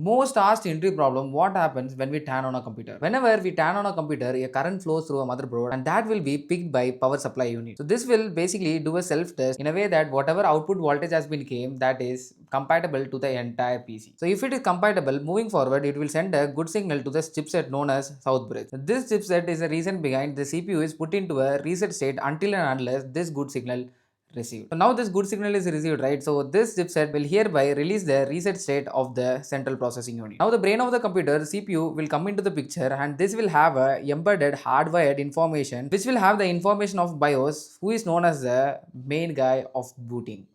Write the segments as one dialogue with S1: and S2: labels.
S1: Most asked entry problem: what happens when we turn on a computer? Whenever we turn on a computer, a current flows through a motherboard and that will be picked by power supply unit. So this will basically do a self test in a way that whatever output voltage has been came, that is compatible to the entire PC. So if it is compatible, moving forward it will send a good signal to the chipset known as South Bridge. This chipset is the reason behind the CPU is put into a reset state until and unless this good signal received. So now this good signal is received, right? So this chipset will hereby release the reset state of the central processing unit. Now the brain of the computer, CPU, will come into the picture, and this will have a embedded hardwired information which will have the information of BIOS, who is known as the main guy of booting.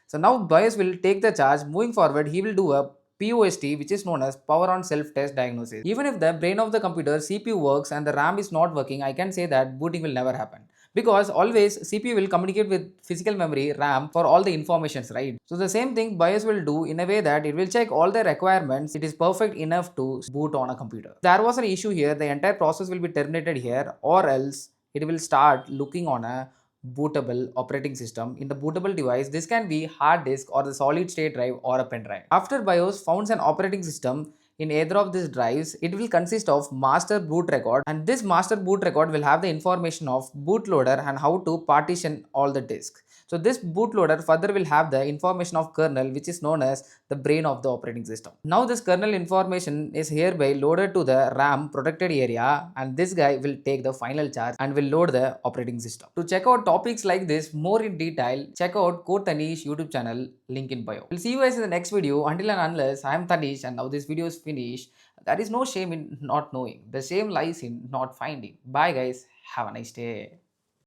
S1: So now BIOS will take the charge. Moving forward, he will do a POST, which is known as power on self test diagnosis. Even if the brain of the computer CPU works and the RAM is not working, I can say that booting will never happen, because always CPU will communicate with physical memory RAM for all the informations, right? So the same thing BIOS will do in a way that it will check all the requirements. It is perfect enough to boot on a computer. If there was an issue here, the entire process will be terminated here, or else it will start looking on a bootable operating system. In the bootable device, this can be hard disk or the solid state drive or a pen drive. After BIOS founds an operating system in either of these drives, it will consist of master boot record, and this master boot record will have the information of bootloader and how to partition all the disks. So this bootloader further will have the information of kernel, which is known as the brain of the operating system. Now this kernel information is hereby loaded to the RAM protected area, and this guy will take the final charge and will load the operating system. To check out topics like this more in detail, check out Code Tanish YouTube channel, link in bio. We'll see you guys in the next video. Until and unless, I am Tanish and now this video is finished. There is no shame in not knowing. The shame lies in not finding. Bye guys. Have a nice day.